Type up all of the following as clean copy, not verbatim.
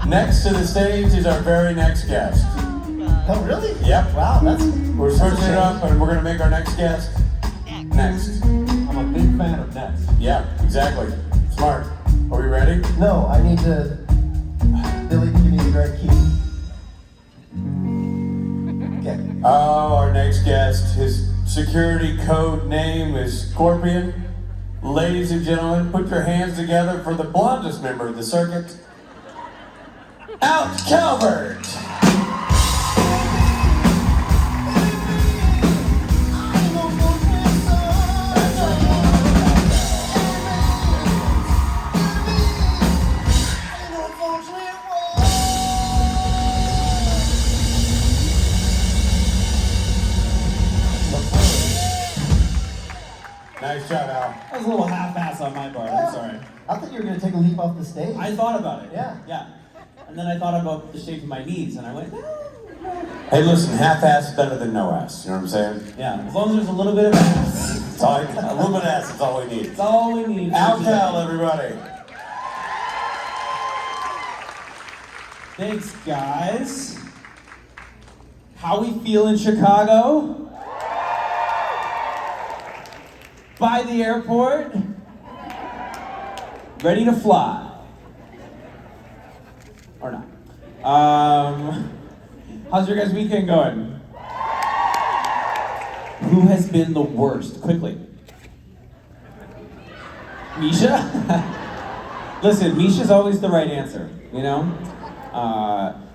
Next to the stage is our very next guest. Oh, really? Yep. Wow, We're switching it up, and we're gonna make our next guest next. I'm a big fan of Nets. Yeah, exactly. Smart. Are we ready? No, I need to... Billy, give me the right key. Okay. Oh, our next guest, his security code name is Scorpion. Ladies and gentlemen, put your hands together for the blondest member of the circuit, Calvert. Nice job, Al. That was a little half-ass on my part, I'm sorry. I thought you were going to take a leap off the stage. I thought about it. Yeah. And then I thought about the shape of my knees, and I went, no. Hey, listen, half-ass is better than no ass. You know what I'm saying? Yeah, as long as there's a little bit of ass. It's all, a little bit of ass is all we need. That's all we need. Cal, everybody. Thanks, guys. How we feel in Chicago? By the airport? Ready to fly? Or not? How's your guys' weekend going? Who has been the worst? Quickly. Misha? Listen, Misha's always the right answer, you know?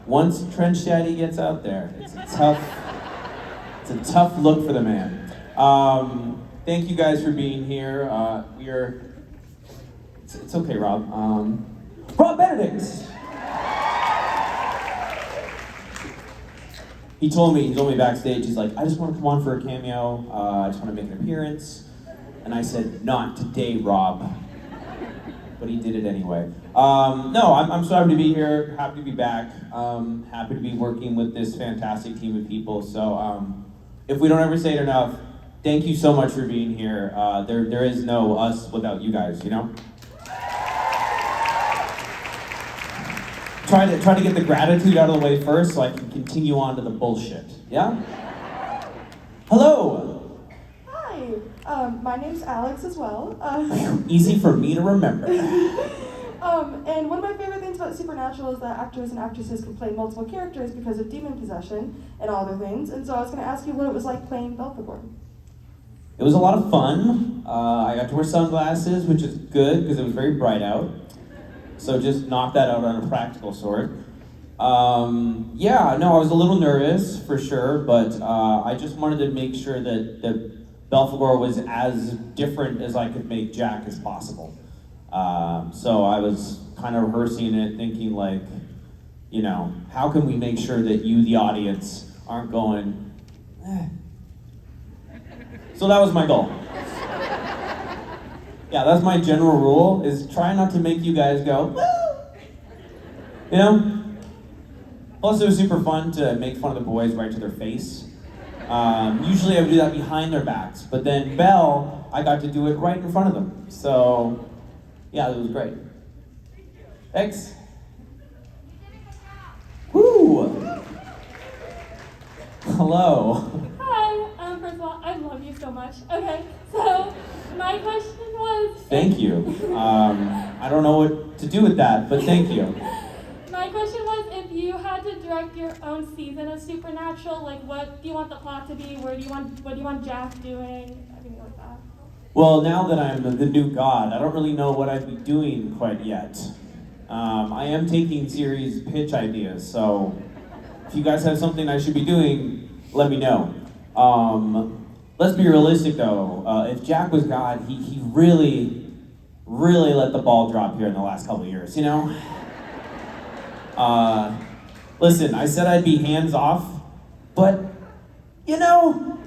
Once Trench Daddy gets out there, it's a tough look for the man. Thank you guys for being here. It's okay, Rob. Rob Benedict! He told me backstage, he's like, I just want to come on for a cameo, I just want to make an appearance. And I said, not today, Rob. But he did it anyway. No, I'm so happy to be here, happy to be back, happy to be working with this fantastic team of people. So if we don't ever say it enough, thank you so much for being here. There is no us without you guys, you know? Try to get the gratitude out of the way first so I can continue on to the bullshit, yeah? Hello! Hi, my name's Alex as well. Easy for me to remember. And one of my favorite things about Supernatural is that actors and actresses can play multiple characters because of demon possession and all other things. And so I was going to ask you what it was like playing Belphegor. It was a lot of fun. I got to wear sunglasses, which is good because it was very bright out. So just knock that out on a practical sort. Yeah, no, I was a little nervous for sure, but I just wanted to make sure that Belphegor was as different as I could make Jack as possible. So I was kind of rehearsing it, thinking like, you know, how can we make sure that you, the audience, aren't going, eh. So that was my goal. Yeah, that's my general rule, is try not to make you guys go, woo! You know? Plus it was super fun to make fun of the boys right to their face. Usually I would do that behind their backs, but then Belle, I got to do it right in front of them. So, yeah, it was great. Thanks. Woo! Hello. Hi, first of all, I love you so much. Okay, so my question was... Thank you. I don't know what to do with that, but thank you. My question was, if you had to direct your own season of Supernatural, like what do you want the plot to be? What do you want Jack doing? Everything like that. Well, now that I'm the new god, I don't really know what I'd be doing quite yet. I am taking series pitch ideas, so if you guys have something I should be doing, let me know. Let's be realistic though. If Jack was God, he really let the ball drop here in the last couple of years, you know? Listen, I said I'd be hands off, but, you know,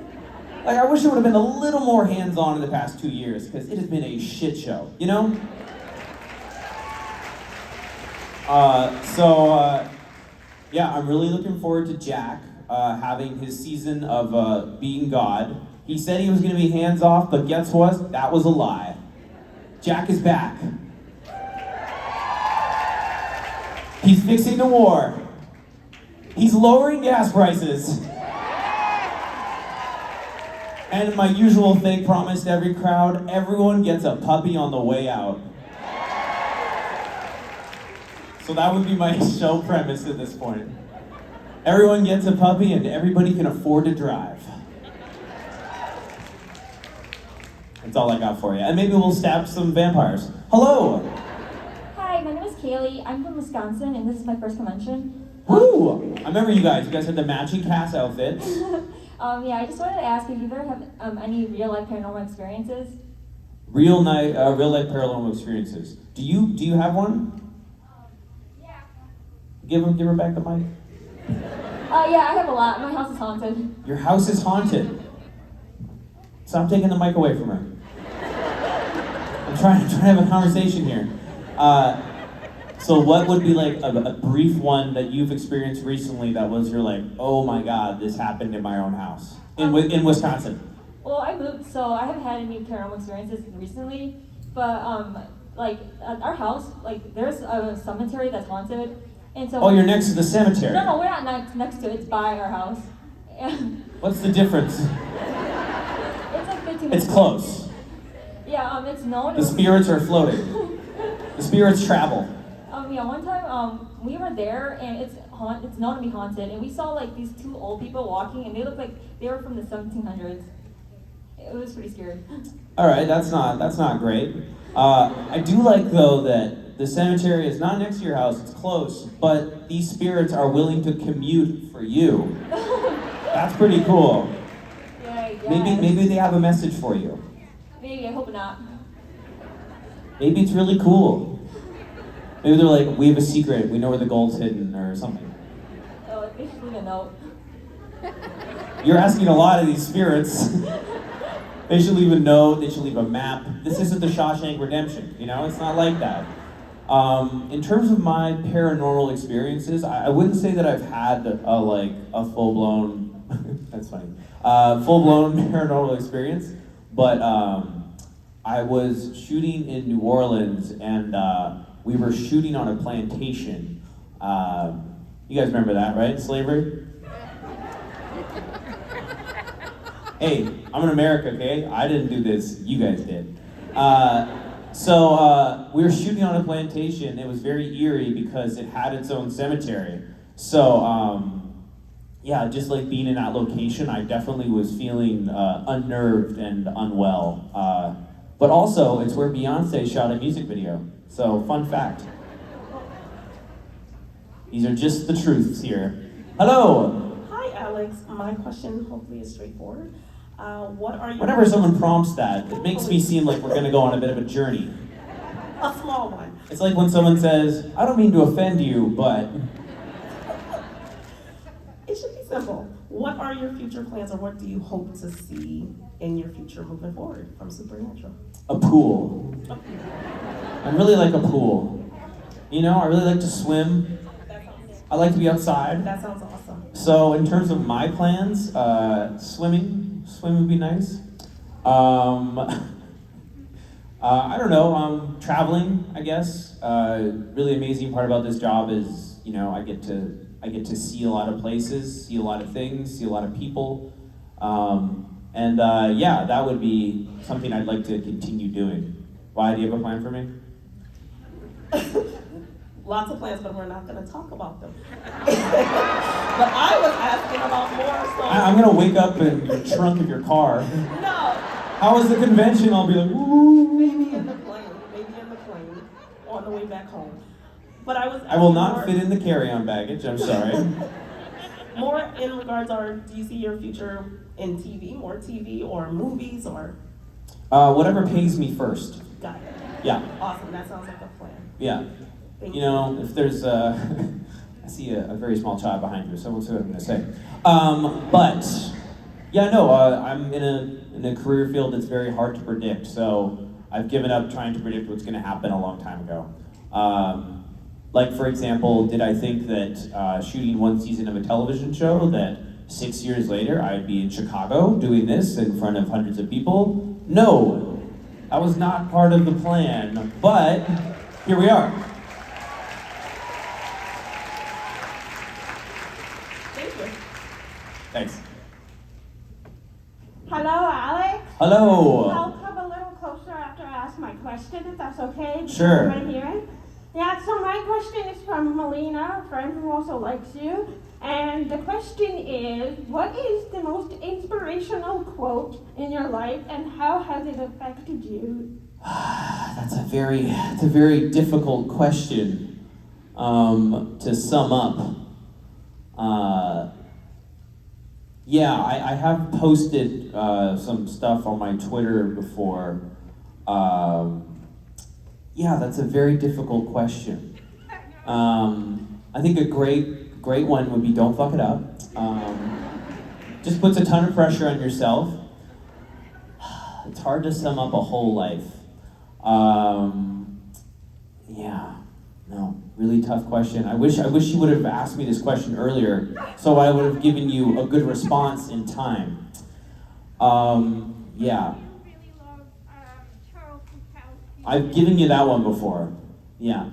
like I wish it would have been a little more hands-on in the past 2 years, because it has been a shit show, you know? Yeah, I'm really looking forward to Jack having his season of being God. He said he was going to be hands-off, but guess what? That was a lie. Jack is back. He's fixing the war. He's lowering gas prices. And my usual fake promise to every crowd, everyone gets a puppy on the way out. So that would be my show premise at this point. Everyone gets a puppy and everybody can afford to drive. That's all I got for you. And maybe we'll stab some vampires. Hello! Hi, my name is Kaylee. I'm from Wisconsin, and this is my first convention. Woo! I remember you guys. You guys had the matching cast outfits. Yeah, I just wanted to ask if you ever have any real-life paranormal experiences. Real life paranormal experiences. Do you have one? Yeah. Give her back the mic. Yeah, I have a lot. My house is haunted. Your house is haunted. Stop taking the mic away from her. I'm trying to have a conversation here. So what would be like a brief one that you've experienced recently that was you're like, oh my god, this happened in my own house in Wisconsin? Well, I moved, so I haven't had any paranormal experiences recently. But like at our house, like there's a cemetery that's haunted, and so. Oh, you're next to the cemetery. No, we're not next to it. It's by our house. What's the difference? It's like 15 minutes. It's close. Yeah, it's known. The spirits are floating. The spirits travel. Yeah, one time we were there and it's known to be haunted, and we saw like these two old people walking, and they looked like they were from the 1700s. It was pretty scary. All right, that's not great. I do like though that the cemetery is not next to your house; it's close. But these spirits are willing to commute for you. That's pretty cool. Yeah, yeah. Maybe they have a message for you. Maybe, I hope not. Maybe it's really cool. Maybe they're like, we have a secret. We know where the gold's hidden, or something. Oh, they should leave a note. You're asking a lot of these spirits. They should leave a note, they should leave a map. This isn't the Shawshank Redemption, you know? It's not like that. In terms of my paranormal experiences, I wouldn't say that I've had a full-blown, that's funny, full-blown paranormal experience, but I was shooting in New Orleans, and we were shooting on a plantation. You guys remember that, right? Slavery? Hey, I'm in America, okay? I didn't do this, you guys did. So we were shooting on a plantation. It was very eerie because it had its own cemetery. So yeah, just like being in that location, I definitely was feeling unnerved and unwell. But also, it's where Beyonce shot a music video. So, fun fact. These are just the truths here. Hello! Hi, Alex. My question hopefully is straightforward. What are you? Whenever someone prompts that, it makes me seem like we're gonna go on a bit of a journey. A small one. It's like when someone says, I don't mean to offend you, but... It should be simple. What are your future plans, or what do you hope to see in your future moving forward from Supernatural? A pool. I really like a pool. You know, I really like to swim. I like to be outside. That sounds awesome. So in terms of my plans, swimming would be nice. I don't know, traveling, I guess. Really amazing part about this job is, you know, I get to see a lot of places, see a lot of things, see a lot of people. Yeah, that would be something I'd like to continue doing. Why, do you have a plan for me? Lots of plans, but we're not going to talk about them. But I was asking about more so... I'm gonna wake up in the trunk of your car. No! How was the convention? I'll be like, woo! Maybe in the plane, on the way back home. But I was... I will not more, fit in the carry-on baggage, I'm sorry. More in regards are, do you see your future in TV, more TV or movies or... Whatever pays me first. Got it. Yeah, Awesome, that sounds like a plan. yeah. Thank You know, if there's I see a very small child behind you, so we'll see what I'm gonna say. But, yeah, no, I'm in a career field that's very hard to predict, so I've given up trying to predict what's gonna happen a long time ago. Like, for example, did I think that shooting one season of a television show that 6 years later I'd be in Chicago doing this in front of hundreds of people? No, that was not part of the plan, but here we are. Thanks. Hello, Alex. Hello. I'll come a little closer after I ask my question, if that's okay. Sure. Right here. Yeah, so my question is from Melina, a friend who also likes you. And the question is, what is the most inspirational quote in your life and how has it affected you? It's a very difficult question to sum up. Yeah, I have posted some stuff on my Twitter before. Yeah, that's a very difficult question. I think a great one would be don't fuck it up. Just puts a ton of pressure on yourself. It's hard to sum up a whole life. Yeah, no, really tough question. I wish you would have asked me this question earlier, so I would have given you a good response in time. Yeah. Really love Charles Bukowski. I've given you that one before. Yeah.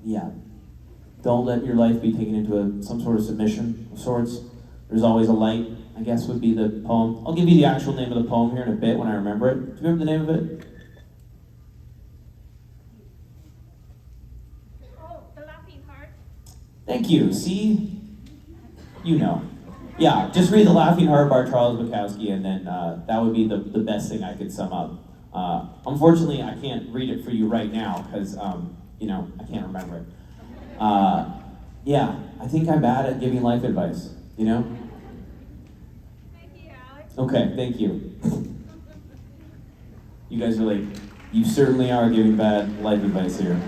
Yeah. Don't let your life be taken into some sort of submission of sorts. There's always a light, I guess would be the poem. I'll give you the actual name of the poem here in a bit when I remember it. Do you remember the name of it? Oh, The Laughing Heart. Thank you. See? You know. Yeah, just read The Laughing Heart by Charles Bukowski, and then that would be the best thing I could sum up. Unfortunately, I can't read it for you right now, because, I can't remember it. Yeah, I think I'm bad at giving life advice, you know? Thank you, Alex. Okay, thank you. You guys are like, you certainly are giving bad life advice here.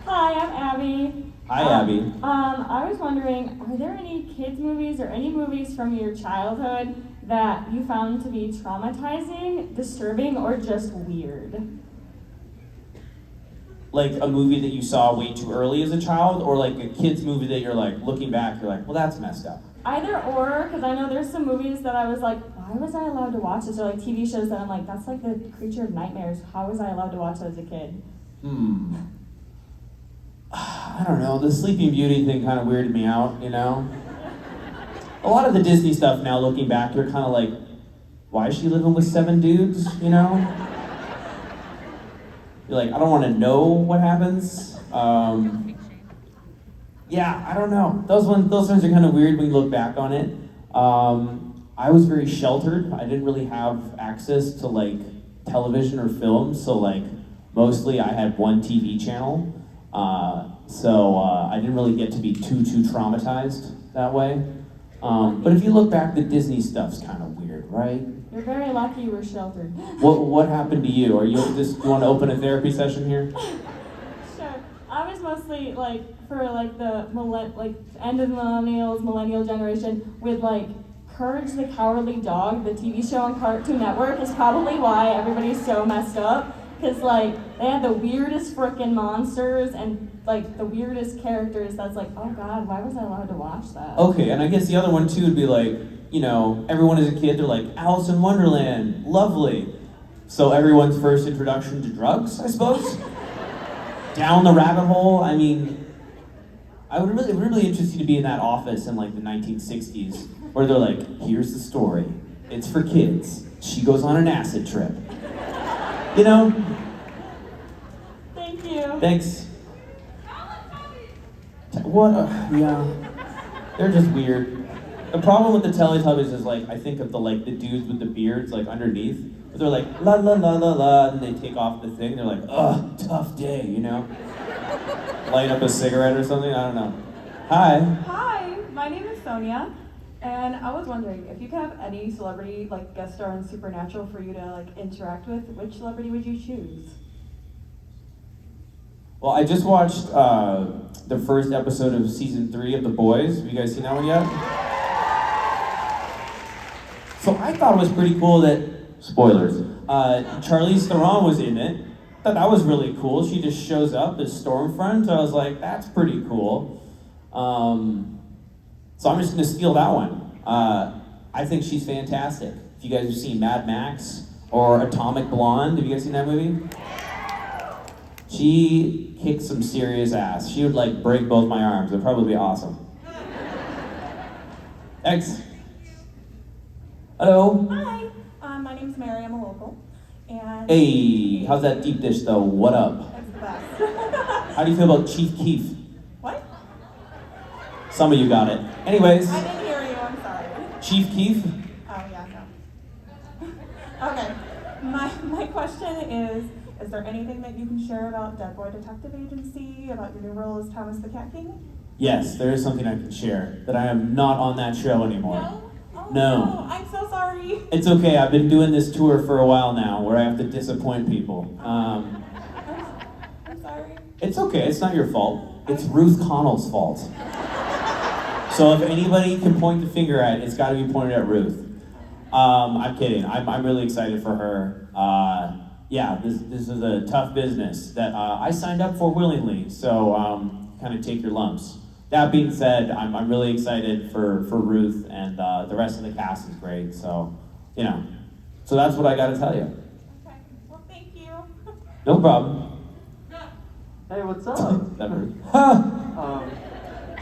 Hi, I'm Abby. Hi, Abby. I was wondering, are there any kids movies or any movies from your childhood that you found to be traumatizing, disturbing, or just weird? Like a movie that you saw way too early as a child, or like a kid's movie that you're like, looking back, you're like, well, that's messed up. Either or, because I know there's some movies that I was like, why was I allowed to watch this? Or like TV shows that I'm like, that's like the creature of nightmares. How was I allowed to watch that as a kid? I don't know, the Sleeping Beauty thing kind of weirded me out, you know? A lot of the Disney stuff now, looking back, you're kind of like, why is she living with 7 dudes, you know? You're like, I don't want to know what happens. Yeah, I don't know. Those ones are kind of weird when you look back on it. I was very sheltered. I didn't really have access to like television or film, so like mostly I had one TV channel. So I didn't really get to be too traumatized that way. But if you look back, the Disney stuff's kind of weird, right? You're very lucky you were sheltered. What happened to you? Are you just you want to open a therapy session here? Sure. I was mostly like for like the end of the millennial generation with like Courage the Cowardly Dog, the TV show on Cartoon Network is probably why everybody's so messed up. Cause like they had the weirdest frickin' monsters and like the weirdest characters. That's like, oh god, why was I allowed to watch that? Okay, and I guess the other one too would be like, you know, everyone as a kid, they're like, Alice in Wonderland, lovely. So everyone's first introduction to drugs, I suppose? Down the rabbit hole, I mean, it would really interest you to be in that office in like the 1960s, where they're like, here's the story. It's for kids. She goes on an acid trip. You know? Thank you. Thanks. What? Yeah. They're just weird. The problem with the Teletubbies is like, I think of the dudes with the beards like underneath. But they're like, la la la la la, and they take off the thing. They're like, ugh, tough day, you know? Light up a cigarette or something, I don't know. Hi. Hi, my name is Sonia, and I was wondering if you could have any celebrity like guest star in Supernatural for you to like interact with, which celebrity would you choose? Well, I just watched the first episode of season 3 of The Boys. Have you guys seen that one yet? So I thought it was pretty cool that, spoilers, Charlize Theron was in it. I thought that was really cool. She just shows up as Stormfront. I was like, that's pretty cool. So I'm just gonna steal that one. I think she's fantastic. If you guys have seen Mad Max or Atomic Blonde, have you guys seen that movie? She kicked some serious ass. She would like break both my arms. It'd probably be awesome. Thanks. Hello. Hi, my name's Mary. I'm a local, and Hey, how's that deep dish though? What up? it's the best. How do you feel about Chief Keef? What? Some of you got it. Anyways, I didn't hear you. I'm sorry. Chief Keef? Oh yeah, no. Okay. My question is there anything that you can share about Dead Boy Detective Agency, about your new role as Thomas the Cat King? Yes, there is something I can share. That I am not on that show anymore. No? Oh, No. I'm so sorry. It's okay. I've been doing this tour for a while now, where I have to disappoint people. I'm sorry. It's okay. It's not your fault. It's Ruth Connell's fault. So if anybody can point the finger at it, it's got to be pointed at Ruth. I'm kidding. I'm really excited for her. Yeah, this is a tough business that I signed up for willingly. So kind of take your lumps. That being said, I'm really excited for Ruth, and the rest of the cast is great. So, you know, so that's what I got to tell you. Okay. Well, thank you. No problem. Hey, what's up? That hurt.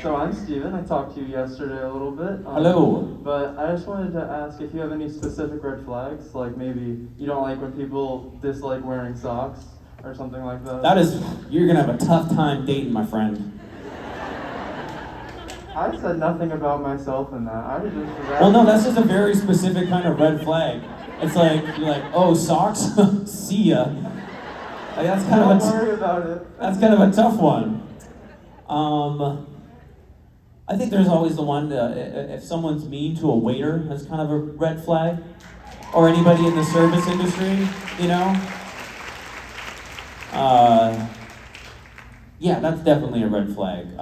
So I'm Steven. I talked to you yesterday a little bit. Hello. But I just wanted to ask if you have any specific red flags, like maybe you don't like when people dislike wearing socks or something like that. You're gonna have a tough time dating, my friend. I said nothing about myself in that. I was just Well, no, that's just a very specific kind of red flag. It's like, you're like, oh, socks? See ya. Like, that's kind Don't of worry about it. That's kind of a tough one. I think there's always the one, if someone's mean to a waiter, that's kind of a red flag. Or anybody in the service industry, you know? Yeah, that's definitely a red flag.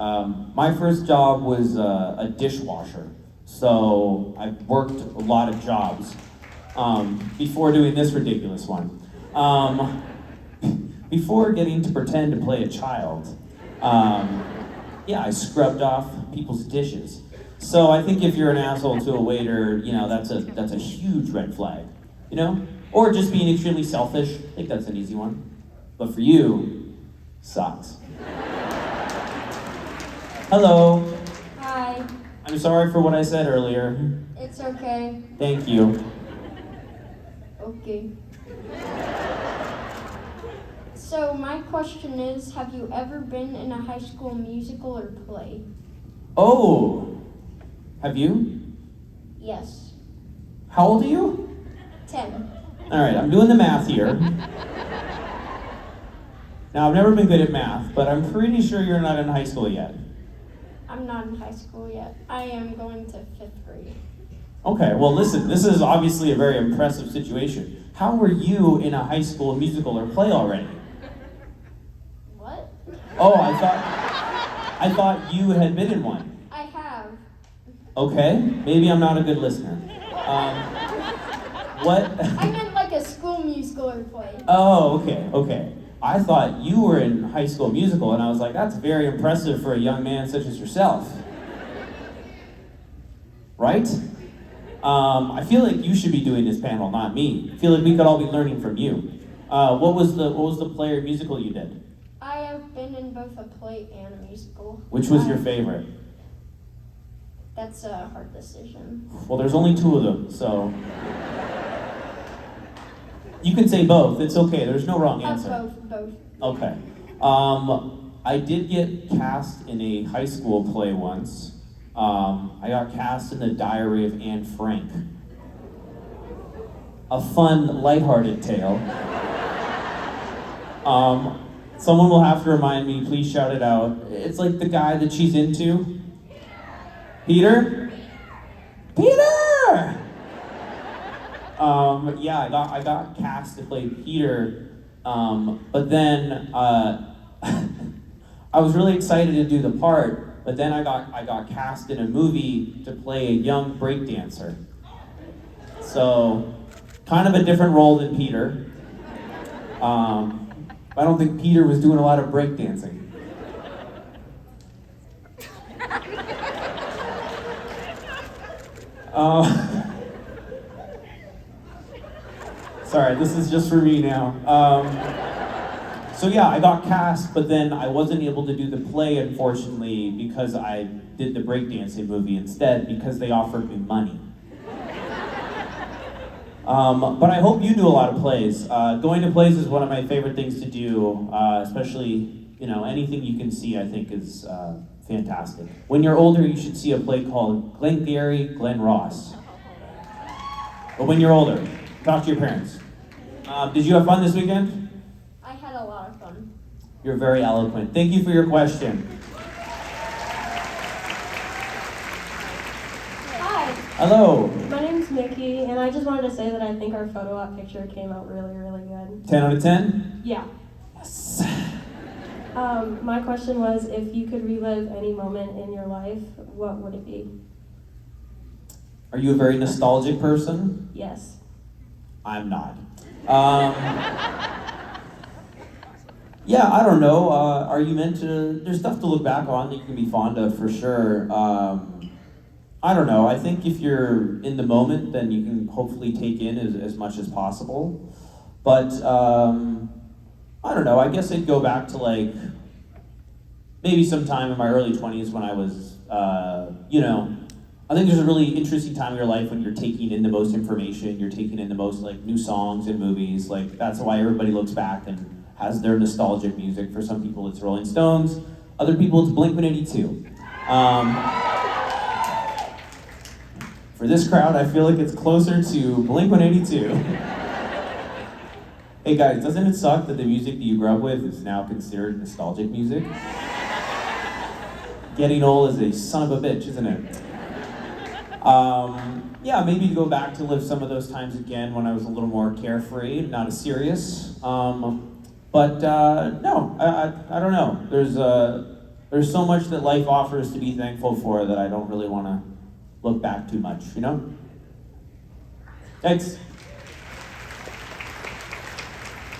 My first job was a dishwasher. So I worked a lot of jobs before doing this ridiculous one. Before getting to pretend to play a child, yeah, I scrubbed off people's dishes. So I think if you're an asshole to a waiter, you know, that's a huge red flag, you know? Or just being extremely selfish. I think that's an easy one. But for you, sucks. Hello. Hi. I'm sorry for what I said earlier. It's okay. Thank you. Okay. So my question is, have you ever been in a high school musical or play? Oh, have you? Yes. How old are you? 10. All right, I'm doing the math here. Now, I've never been good at math, but I'm pretty sure you're not in high school yet. I'm not in high school yet. I am going to 5th grade. Okay, well listen, this is obviously a very impressive situation. How were you in a high school musical or play already? What? Oh, I thought you had been in one. I have. Okay, maybe I'm not a good listener. What? I meant like a school musical or play. Oh, okay. I thought you were in High School Musical, and I was like, that's very impressive for a young man such as yourself. Right? I feel like you should be doing this panel, not me. I feel like we could all be learning from you. What was the play or musical you did? I have been in both a play and a musical. Which was your favorite? That's a hard decision. Well, there's only 2 of them, so... You can say both, it's okay, there's no wrong answer. Both. Okay. I did get cast in a high school play once. I got cast in The Diary of Anne Frank. A fun, lighthearted tale. Someone will have to remind me, please shout it out. It's like the guy that she's into. Peter? Peter! Yeah, I got cast to play Peter, but then I was really excited to do the part, but then I got cast in a movie to play a young breakdancer. So, kind of a different role than Peter. I don't think Peter was doing a lot of breakdancing. Sorry, this is just for me now. So yeah, I got cast, but then I wasn't able to do the play, unfortunately, because I did the breakdancing movie instead, because they offered me money. But I hope you do a lot of plays. Going to plays is one of my favorite things to do, especially, anything you can see, I think is fantastic. When you're older, you should see a play called Glengarry Glen Ross. But when you're older, talk to your parents. Did you have fun this weekend? I had a lot of fun. You're very eloquent. Thank you for your question. Hi. Hello. My name's Nikki, and I just wanted to say that I think our photo op picture came out really, really good. 10 out of 10? Yeah. Yes. My question was, if you could relive any moment in your life, what would it be? Are you a very nostalgic person? Yes. I'm not. Yeah, I don't know. Are you meant to? There's stuff to look back on that you can be fond of for sure. I don't know. I think if you're in the moment, then you can hopefully take in as much as possible. But I don't know. I guess I'd go back to maybe sometime in my early 20s when I was, I think there's a really interesting time in your life when you're taking in the most information, you're taking in the most new songs and movies. That's why everybody looks back and has their nostalgic music. For some people it's Rolling Stones, other people it's Blink-182. For this crowd, I feel like it's closer to Blink-182. Hey guys, doesn't it suck that the music that you grew up with is now considered nostalgic music? Getting old is a son of a bitch, isn't it? Yeah, maybe go back to live some of those times again when I was a little more carefree, not as serious. But no, I don't know. There's so much that life offers to be thankful for that I don't really want to look back too much, Thanks.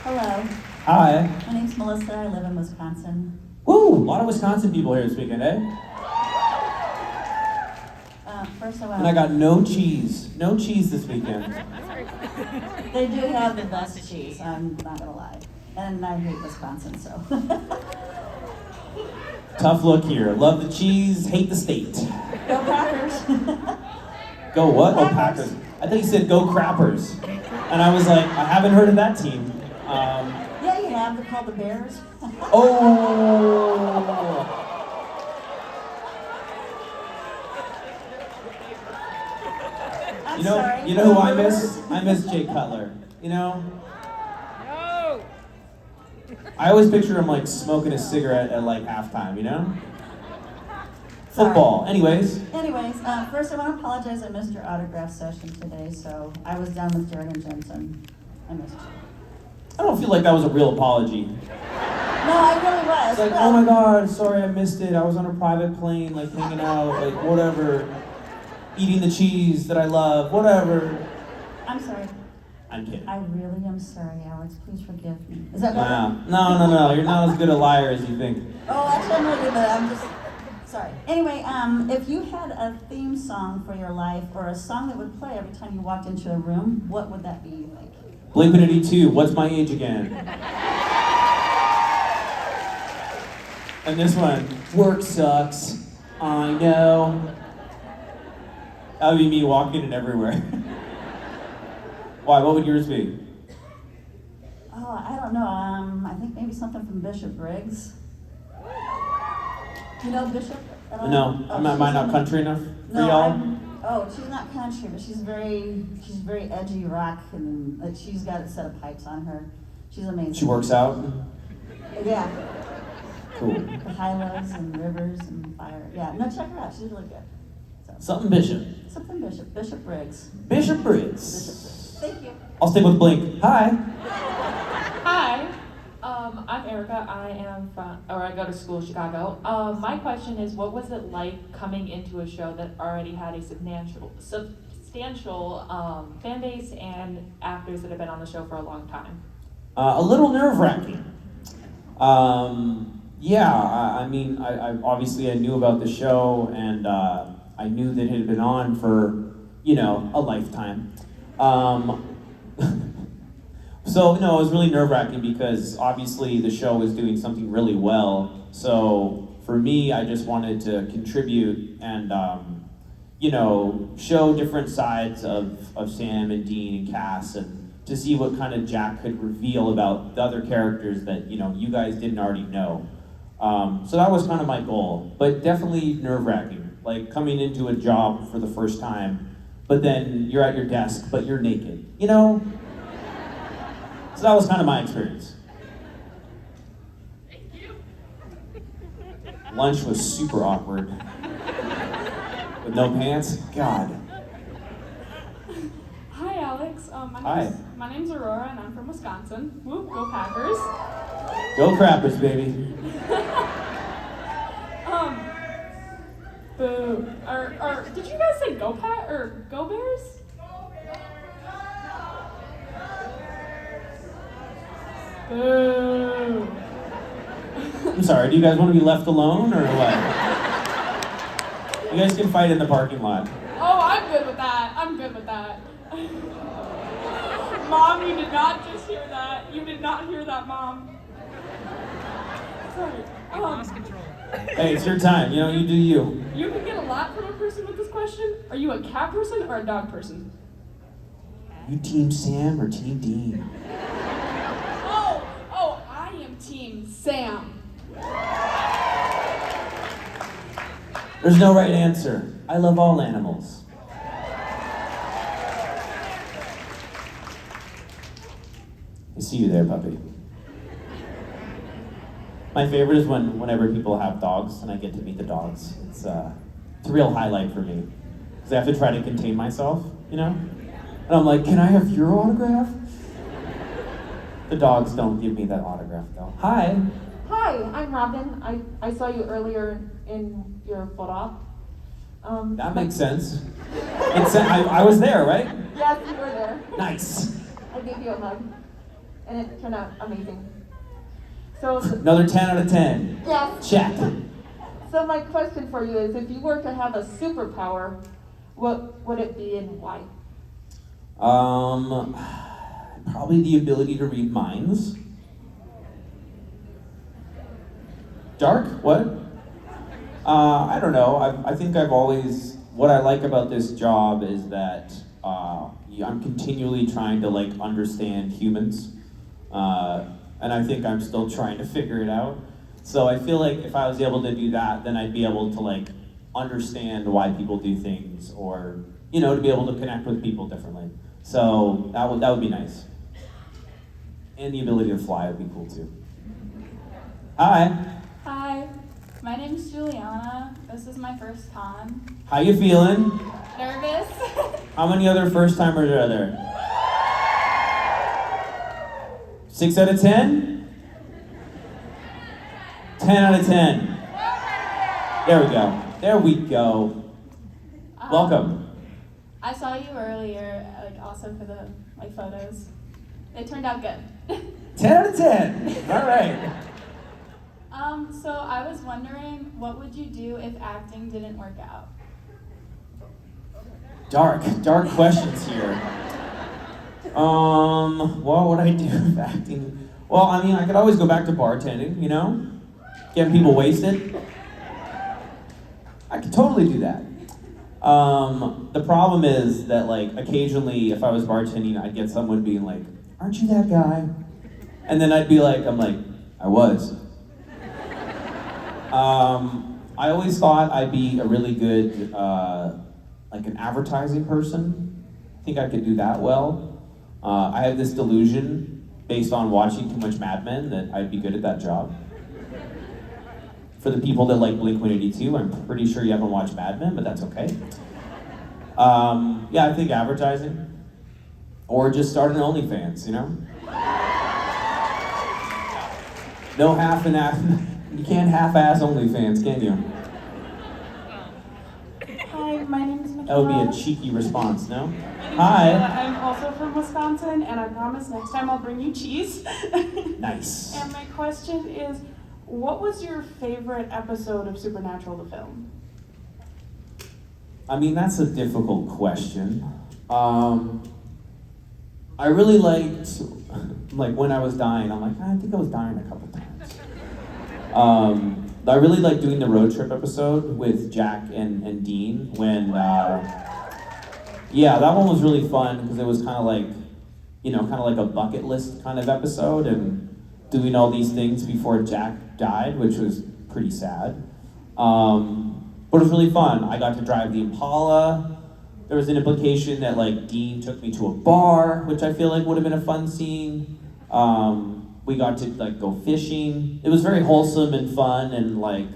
Hello. Hi. My name's Melissa. I live in Wisconsin. Woo! A lot of Wisconsin people here this weekend, eh? First of all, And I got no cheese. No cheese this weekend. they do have the best cheese, I'm not gonna lie. And I hate Wisconsin, so. Tough look here. Love the cheese, hate the state. Go Packers. Go what? Oh, Packers. I thought you said go Crappers. And I was like, I haven't heard of that team. Yeah, you have. They're called the Bears. Oh! Sorry. You know who I miss? I miss Jay Cutler. No. I always picture him smoking a cigarette at halftime. Football. Anyways, First I want to apologize. I missed your autograph session today, so I was done with Jared and Jensen. I missed you. I don't feel like that was a real apology. No, I really was. It's oh my god, sorry I missed it. I was on a private plane, hanging out, whatever. Eating the cheese that I love, whatever. I'm sorry. I'm kidding. I really am sorry, Alex. Please forgive me. Is that better? Wow. No. You're not as good a liar as you think. Oh, actually, I'm really good, but I'm just sorry. Anyway, if you had a theme song for your life or a song that would play every time you walked into a room, what would that be, you think? Blink-182, What's My Age Again? And this one, Work Sucks. I know. That would be me walking in everywhere. Why? What would yours be? Oh, I don't know. I think maybe something from Bishop Briggs. You know Bishop at all? No, am I not country enough for y'all? She's not country, but she's very edgy rock, and she's got a set of pipes on her. She's amazing. She works out? Yeah. Cool. The high lows and rivers and fire. Yeah, no, check her out. She's really good. Something Bishop. Something Bishop. Bishop Briggs. Bishop Briggs. Bishop Briggs. Thank you. I'll stick with Blink. Hi. Hi. I'm Erica. I go to school in Chicago. My question is, what was it like coming into a show that already had a substantial fan base and actors that have been on the show for a long time? A little nerve-wracking. Yeah, I obviously I knew about the show, and I knew that it had been on for, a lifetime. So no, it was really nerve-wracking because obviously the show was doing something really well. So for me, I just wanted to contribute and show different sides of Sam and Dean and Cass, and to see what kind of Jack could reveal about the other characters that you guys didn't already know. So that was kind of my goal, but definitely nerve-wracking, like coming into a job for the first time, but then you're at your desk, but you're naked, So that was kind of my experience. Lunch was super awkward. With no pants? God. Hi, Alex. Hi. My name's Aurora, and I'm from Wisconsin. Whoop, go Packers. Go Crappers, baby. Boo. Or did you guys say go or go Bears? Boo. I'm sorry, do you guys want to be left alone or what? You guys can fight in the parking lot. Oh, I'm good with that. I'm good with that. Mom, you did not just hear that. You did not hear that, Mom. Sorry. Lost control. Hey, it's your time. You do you. You can get a lot from a person with this question. Are you a cat person or a dog person? You Team Sam or Team Dean? Oh, I am Team Sam. There's no right answer. I love all animals. I see you there, puppy. My favorite is whenever people have dogs and I get to meet the dogs. It's a real highlight for me. Because I have to try to contain myself, And I'm like, can I have your autograph? The dogs don't give me that autograph, though. Hi. Hi, I'm Robin. I saw you earlier in your photo. That makes sense. I was there, right? Yes, you were there. Nice. I gave you a hug, and it turned out amazing. So Another 10 out of 10. Yes. Check. So my question for you is, if you were to have a superpower, what would it be and why? Probably the ability to read minds. Dark? What? I don't know. I think what I like about this job is that I'm continually trying to understand humans. And I think I'm still trying to figure it out. So I feel like if I was able to do that, then I'd be able to understand why people do things, or to be able to connect with people differently. So that would be nice. And the ability to fly would be cool too. Hi. Hi, my name is Juliana. This is my first time. How you feeling? Nervous? How many other first timers are there? 6 out of 10? 10 out of 10. There we go. There we go. Welcome. I saw you earlier, also for my photos. It turned out good. 10 out of 10. All right. So I was wondering, what would you do if acting didn't work out? Dark questions here. What would I do if acting? Well, I could always go back to bartending, getting people wasted. I could totally do that. The problem is that occasionally if I was bartending, I'd get someone being like, "Aren't you that guy?" And then I'd be like, I was. I always thought I'd be a really good, an advertising person. I think I could do that well. I have this delusion based on watching too much Mad Men that I'd be good at that job. For the people that like Blink-182, I'm pretty sure you haven't watched Mad Men, but that's okay. I think advertising. Or just start an OnlyFans, No half and half. You can't half-ass OnlyFans, can you? Hi, my name is Michaela. That would be a cheeky response, no? Hi. I'm also from Wisconsin, and I promise next time I'll bring you cheese. Nice. And my question is, what was your favorite episode of Supernatural, the film? That's a difficult question. I really liked, like when I was dying, I'm like, I think I was dying a couple times. I really liked doing the road trip episode with Jack and Dean when, yeah, that one was really fun because it was kind of like, kind of like a bucket list kind of episode and doing all these things before Jack died, which was pretty sad. But it was really fun. I got to drive the Impala. There was an implication that like Dean took me to a bar, which I feel like would have been a fun scene. We got to like go fishing. It was very wholesome and fun and like,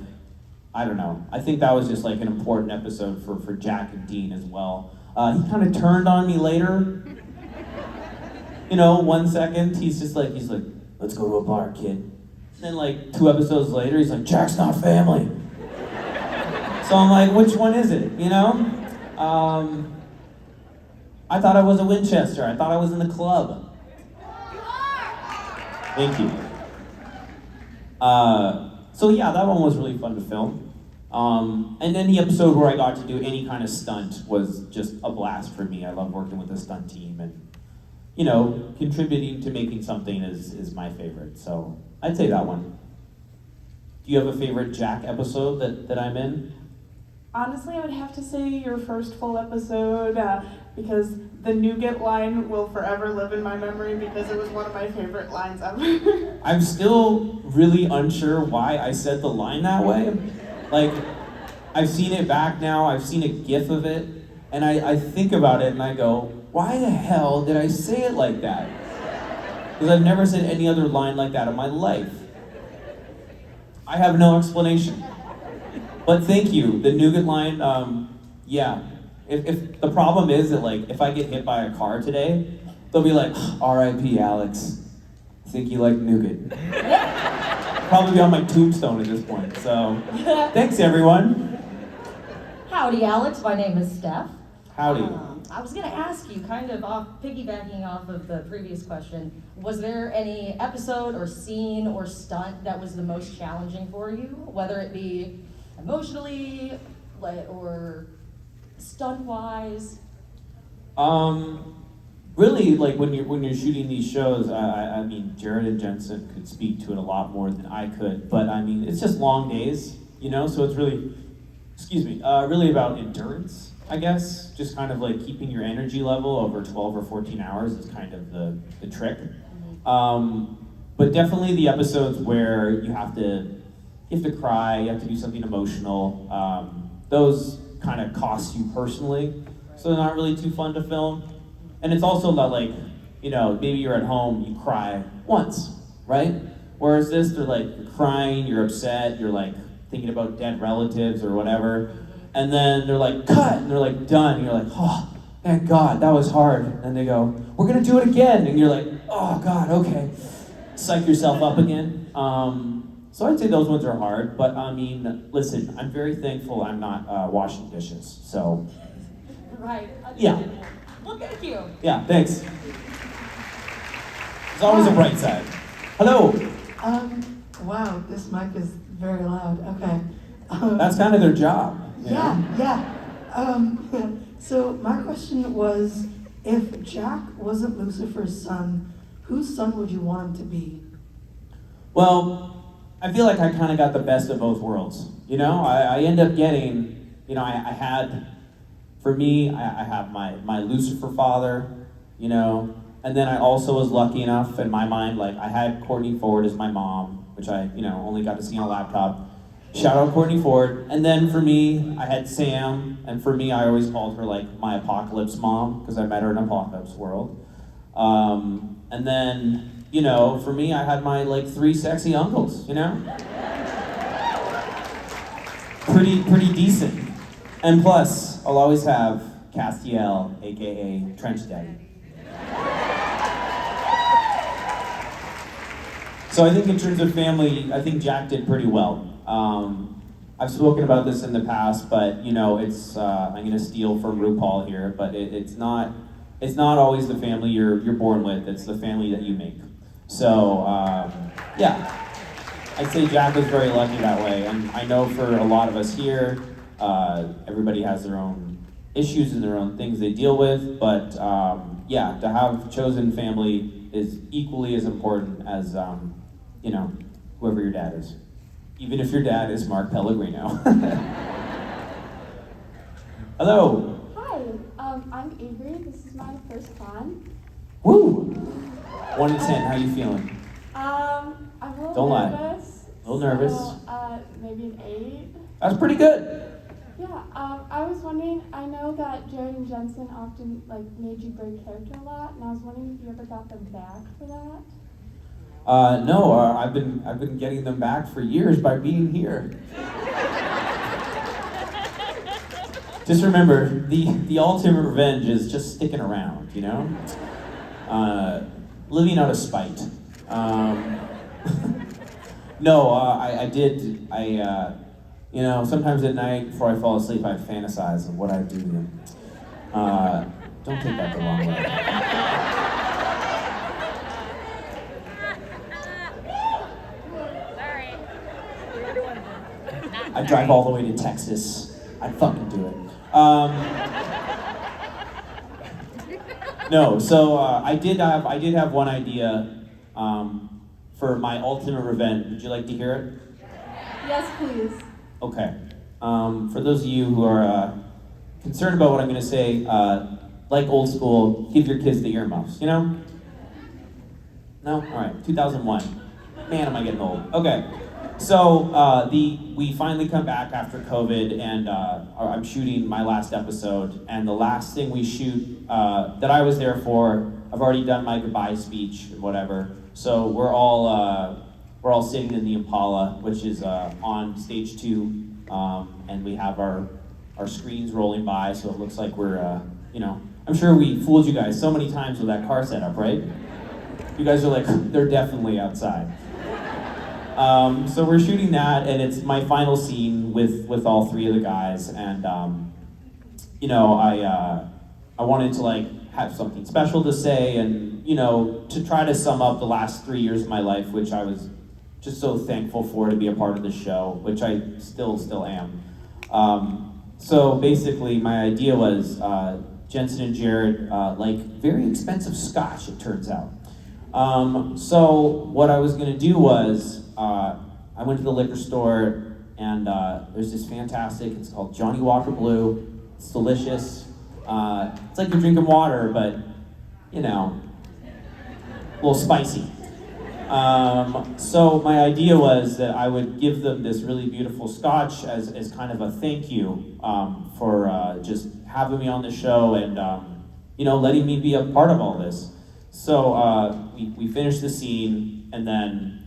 I don't know. I think that was just like an important episode for Jack and Dean as well. He kind of turned on me later. 1 second, he's like, let's go to a bar, kid. And then like 2 episodes later, he's like, Jack's not family. So I'm like, which one is it, I thought I was a Winchester. I thought I was in the club. Thank you. So yeah, that one was really fun to film. And then the episode where I got to do any kind of stunt was just a blast for me. I love working with the stunt team and, contributing to making something is my favorite. So I'd say that one. Do you have a favorite Jack episode that I'm in? Honestly, I would have to say your first full episode because the nougat line will forever live in my memory because it was one of my favorite lines ever. I'm still really unsure why I said the line that way. Like, I've seen it back now, I've seen a gif of it, and I think about it and I go, why the hell did I say it like that? Because I've never said any other line like that in my life. I have no explanation. But thank you, the nougat line, yeah. If the problem is that like, if I get hit by a car today, they'll be like, R.I.P. Alex, I think you like nougat. Probably be on my tombstone at this point, so thanks everyone. Howdy Alex, my name is Steph. Howdy. I was gonna ask you, kind of piggybacking off of the previous question, was there any episode or scene or stunt that was the most challenging for you? Whether it be emotionally, or stunt-wise? Really, like when you're shooting these shows, I mean, Jared and Jensen could speak to it a lot more than I could, but I mean, it's just long days, so it's really, really about endurance, I guess. Just kind of like keeping your energy level over 12 or 14 hours is kind of the trick. But definitely the episodes where you have to cry, you have to do something emotional, those kind of cost you personally, so they're not really too fun to film. And it's also not like, maybe you're at home, you cry once, right? Whereas this, they're like, you're crying, you're upset, you're like thinking about dead relatives or whatever, and then they're like, cut, and they're like, done, and you're like, oh, thank God, that was hard. And they go, we're gonna do it again, and you're like, oh God, okay. Psych yourself up again. So I'd say those ones are hard, but I mean, listen, I'm very thankful I'm not washing dishes, so. Right. Yeah. Well, thank you. Yeah, thanks. There's always a bright side. Hello. Wow, this mic is very loud. Okay. That's kind of their job. Yeah. So my question was, if Jack wasn't Lucifer's son, whose son would you want him to be? Well, I feel like I kind of got the best of both worlds. I end up getting, I had, for me, I have my Lucifer father, and then I also was lucky enough in my mind, like I had Courtney Ford as my mom, which I, only got to see on a laptop. Shout out Courtney Ford. And then for me, I had Sam, and for me, I always called her like my apocalypse mom, because I met her in an apocalypse world. And then, for me, I had my like 3 sexy uncles, Pretty decent. And plus, I'll always have Castiel, aka Trench Daddy. So I think in terms of family, I think Jack did pretty well. I've spoken about this in the past, but it's I'm gonna steal from RuPaul here, but it's not always the family you're born with. It's the family that you make. So yeah, I'd say Jack was very lucky that way, and I know for a lot of us here, everybody has their own issues and their own things they deal with, but yeah, to have chosen family is equally as important as, you know, whoever your dad is. Even if your dad is Mark Pellegrino. Hello. Hi, I'm Avery. This is my first con. Woo! 1 to 10, how you feeling? I'm a little Don't lie. nervous. A little nervous. So, maybe an 8. That's pretty good. Yeah, I was wondering, I know that Jared and Jensen often made you break character a lot, and I was wondering if you ever got them back for that. No, I've been getting them back for years by being here. Just remember, the ultimate revenge is just sticking around, you know? Living out of spite. No, I did, you know, sometimes at night before I fall asleep, I fantasize of what I do to them. Don't take that the wrong way. I'd drive all the way to Texas. I'd fucking do it. No, so I did have one idea for my ultimate revenge. Would you like to hear it? Yes, please. Okay. For those of you who are concerned about what I'm going to say, like old school, give your kids the earmuffs. You know? No? All right. 2001. Man, am I getting old. Okay. So we finally come back after COVID, and I'm shooting my last episode. And the last thing we shoot that I was there for, I've already done my goodbye speech and whatever. So we're all sitting in the Impala, which is on stage 2, and we have our screens rolling by, so it looks like we're, you know, I'm sure we fooled you guys so many times with that car setup, right? You guys are like, they're definitely outside. So we're shooting that, and it's my final scene with all 3 of the guys, and you know, I wanted to have something special to say, and you know, to try to sum up the last 3 years of my life, which I was just so thankful for to be a part of the show, which I still am. So basically, my idea was Jensen and Jared like very expensive scotch, it turns out. So what I was gonna do was I went to the liquor store, and there's this fantastic, it's called Johnny Walker Blue. It's delicious. It's like you're drinking water, but you know, a little spicy. So my idea was that I would give them this really beautiful scotch as kind of a thank you for just having me on the show and you know, letting me be a part of all this. So we finished the scene, and then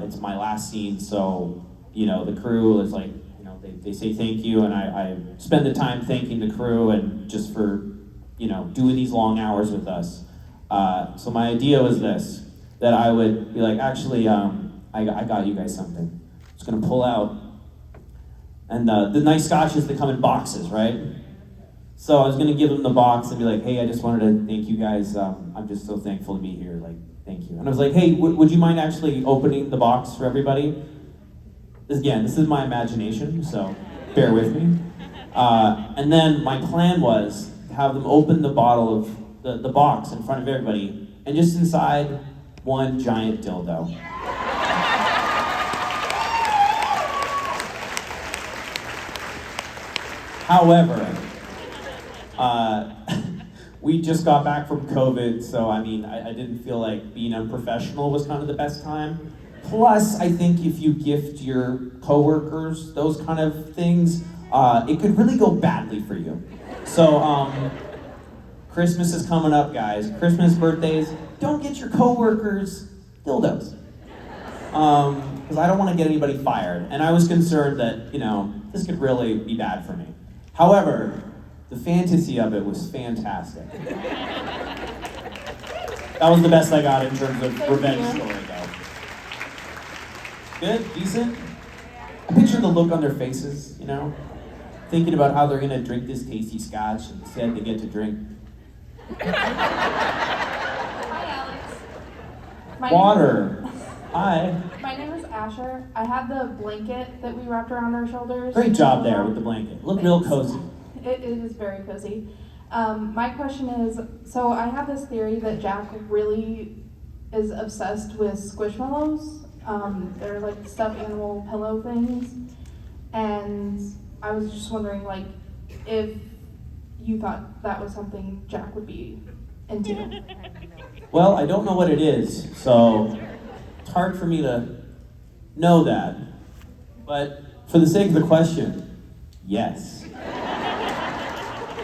it's my last scene. So you know, the crew is like, you know, they say thank you, and I spend the time thanking the crew and just for, you know, doing these long hours with us. So my idea was this, that I would be like, actually, I got you guys something. I'm just gonna pull out, and the nice scotches that come in boxes, right? So I was gonna give them the box and be like, hey, I just wanted to thank you guys. I'm just so thankful to be here, like, thank you. And I was like, hey, would you mind actually opening the box for everybody? This is my imagination, so bear with me. And then my plan was to have them open the bottle of the box in front of everybody, and just inside, one giant dildo. However, we just got back from COVID, so I mean, I didn't feel like being unprofessional was kind of the best time. Plus, I think if you gift your coworkers those kind of things, it could really go badly for you. So, Christmas is coming up, guys. Christmas, birthdays, don't get your coworkers dildos. Because I don't want to get anybody fired. And I was concerned that, you know, this could really be bad for me. However, the fantasy of it was fantastic. That was the best I got in terms of revenge story, though. Good? Decent? I picture the look on their faces, you know? Thinking about how they're gonna drink this tasty scotch, and instead they get to drink Hi, Alex. water. Hi. My name is Asher. I have the blanket that we wrapped around our shoulders. Great job there with the blanket. Look real cozy. It is very cozy. My question is, so I have this theory that Jack really is obsessed with squishmallows. They're like stuffed animal pillow things. And I was just wondering, like, if you thought that was something Jack would be into. Well, I don't know what it is, so it's hard for me to know that. But for the sake of the question, yes.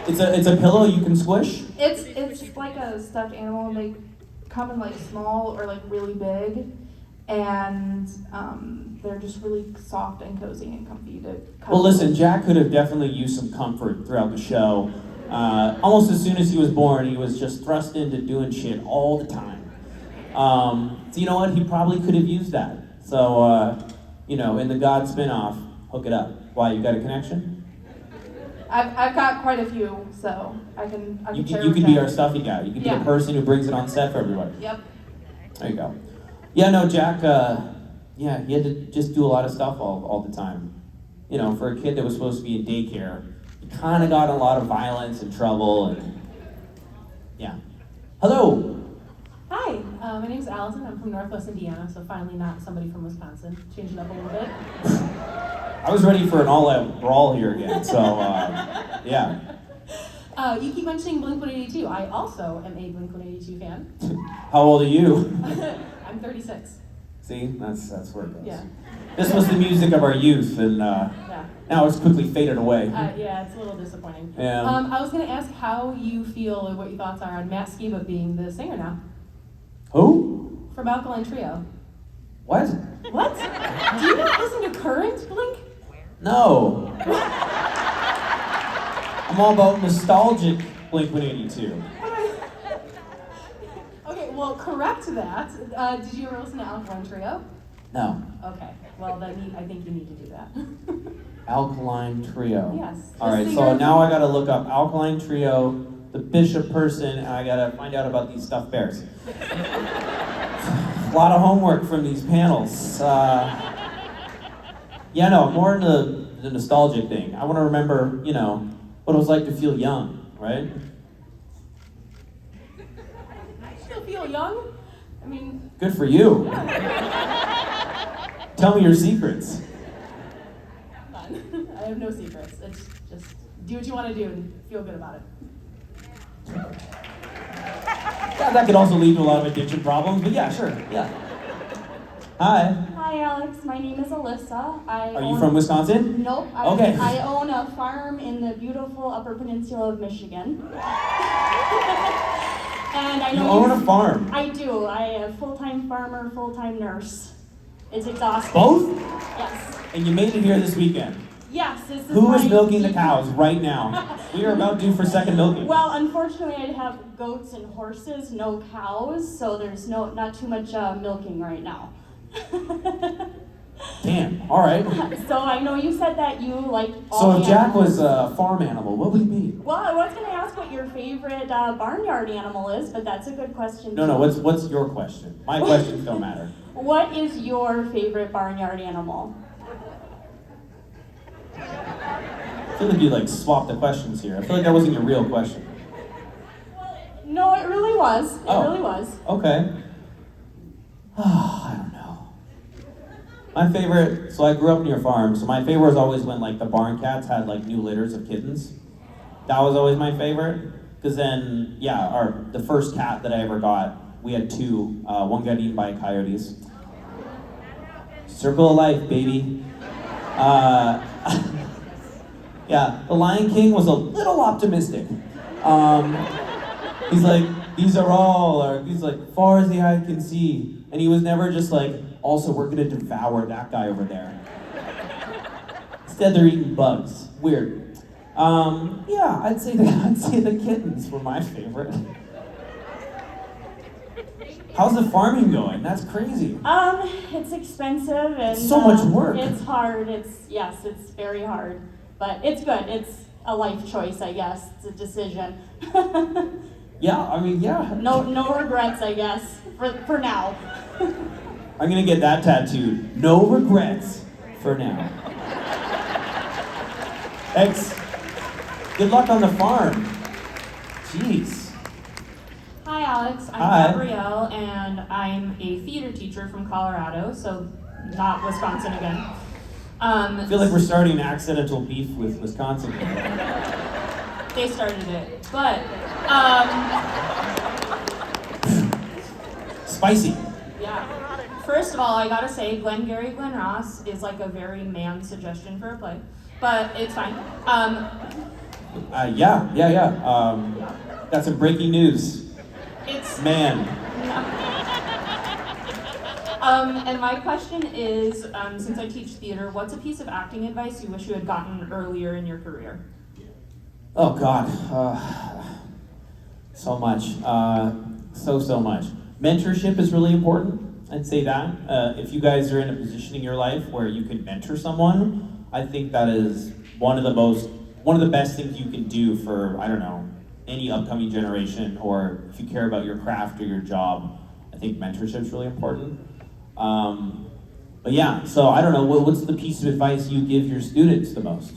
It's a pillow you can squish? It's like a stuffed animal, and they come in like small or like really big, and they're just really soft and cozy and comfy to cuddle. Well, listen, Jack could have definitely used some comfort throughout the show. Almost as soon as he was born, he was just thrust into doing shit all the time. So you know what? He probably could have used that. So, in the God spinoff, hook it up. Why, you got a connection? I've got quite a few, so I can share You with could be Jack. our stuffy guy. You could be Yeah. the person who brings it on set for everybody. Yep. There you go. Yeah, no, Jack, he had to just do a lot of stuff all the time. For a kid that was supposed to be in daycare, he kind of got in a lot of violence and trouble, and yeah. Hello! Hi, my name's Allison. I'm from Northwest Indiana, so finally not somebody from Wisconsin. Change it up a little bit. I was ready for an all-out brawl here again, so, yeah. You keep mentioning Blink-182. I also am a Blink-182 fan. How old are you? I'm 36. See, that's where it goes. Yeah. This was the music of our youth, and now it's quickly faded away. Yeah, it's a little disappointing. Yeah. I was going to ask how you feel or what your thoughts are on Matt Skiba being the singer now. Who? From Alkaline Trio. What? What? Do you not listen to current Blink? No. I'm all about nostalgic Blink-182. Okay, well, correct that. Did you ever listen to Alkaline Trio? No. Okay, well, then I think you need to do that. Alkaline Trio. Yes. All right, so now I gotta look up Alkaline Trio, the Bishop person, and I gotta find out about these stuffed bears. A lot of homework from these panels. Yeah, no, more into the nostalgic thing. I want to remember, what it was like to feel young, right? I still feel young. I mean... Good for you. Tell me your secrets. None. I have no secrets. It's just do what you want to do and feel good about it. Yeah, that could also lead to a lot of addiction problems, but yeah, sure, yeah. Hi. Hi, Alex. My name is Alyssa. Are you from Wisconsin? Nope. Okay. I own a farm in the beautiful Upper Peninsula of Michigan. And I know You own a farm? I do. I am a full-time farmer, full-time nurse. It's exhausting. Both? Yes. And you made it here this weekend. Yes. This is Who is my- milking the cows right now? We are about due for second milking. Well, unfortunately, I have goats and horses, no cows, so there's not too much milking right now. Damn, all right. So I know you said that you like all So if the Jack animals. was a farm animal, what would he be? Well, I was going to ask what your favorite barnyard animal is, but that's a good question. No, what's your question? My questions don't matter. What is your favorite barnyard animal? I feel like you swapped the questions here. I feel like that wasn't your real question. No, it really was. It Oh. really was. Okay. I don't know. My favorite, so I grew up near a farm, so my favorite was always when the barn cats had new litters of kittens. That was always my favorite. Because then, the first cat that I ever got, we had two. One got eaten by coyotes. Circle of life, baby. Yeah, the Lion King was a little optimistic. He's like, these are all, he's like, far as the eye can see. And he was never just also we're gonna devour that guy over there. Instead they're eating bugs. Weird. Yeah, I'd say the kittens were my favorite. How's the farming going? That's crazy. It's expensive and It's so much work. It's hard. It's very hard, but it's good. It's a life choice, I guess. It's a decision. Yeah, yeah. No regrets, I guess, for now. I'm gonna get that tattooed. No regrets for now. Thanks. Good luck on the farm. Jeez. Hi, Alex. I'm Hi. Gabrielle, and I'm a theater teacher from Colorado, so not Wisconsin again. I feel like we're starting an accidental beef with Wisconsin. They started it, but Spicy. yeah. First of all, I gotta say, Glengarry Glen Ross is like a very man suggestion for a play, but it's fine. Yeah. Got some breaking news. It's Man. And my question is, since I teach theater, what's a piece of acting advice you wish you had gotten earlier in your career? Oh God. So much. So much. Mentorship is really important. I'd say that. If you guys are in a position in your life where you can mentor someone, I think that is one of the best things you can do for, I don't know, any upcoming generation, or if you care about your craft or your job, I think mentorship is really important. But yeah, so I don't know, what's the piece of advice you give your students the most?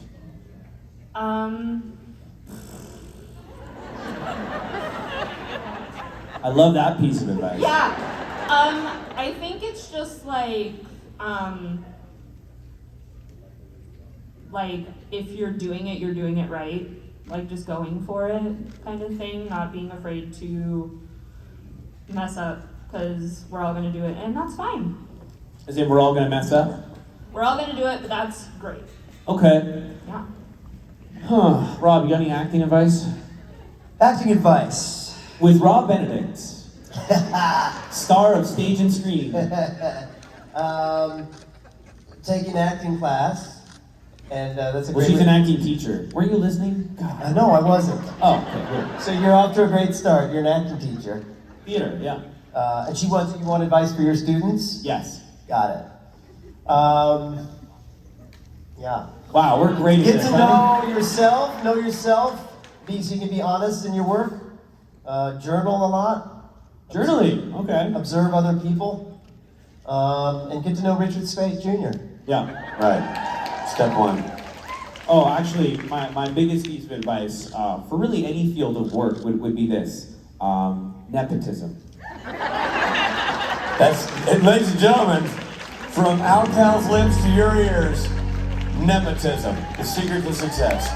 I love that piece of advice. Yeah, I think it's just like if you're doing it right. Like just going for it kind of thing, not being afraid to mess up, because we're all gonna do it, and that's fine. As in, we're all gonna mess up? We're all gonna do it, but that's great. Okay. Yeah. Huh. Rob, you got any acting advice? Acting advice. With Rob Benedict, star of stage and screen. Take an acting class, and that's a Well, great. she's an acting teacher. Were you listening? God. No, I wasn't. Oh, okay, good. So you're off to a great start. You're an acting teacher. Theater, yeah. And you want advice for your students? Yes. Got it. Yeah. Wow, we're great at Get this. to know yourself. Know yourself. So you can be honest in your work. Journal a lot. Journaling, okay. Observe other people. And get to know Richard Speight Jr. Yeah. Right. Step one. Oh, actually, my biggest piece of advice for really any field of work would be this. Nepotism. And ladies and gentlemen, from Alcal's lips to your ears, nepotism, the secret to success.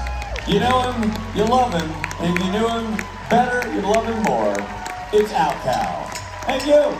You know him, you love him, and if you knew him better, you'd love him more. It's Alcal. Thank you.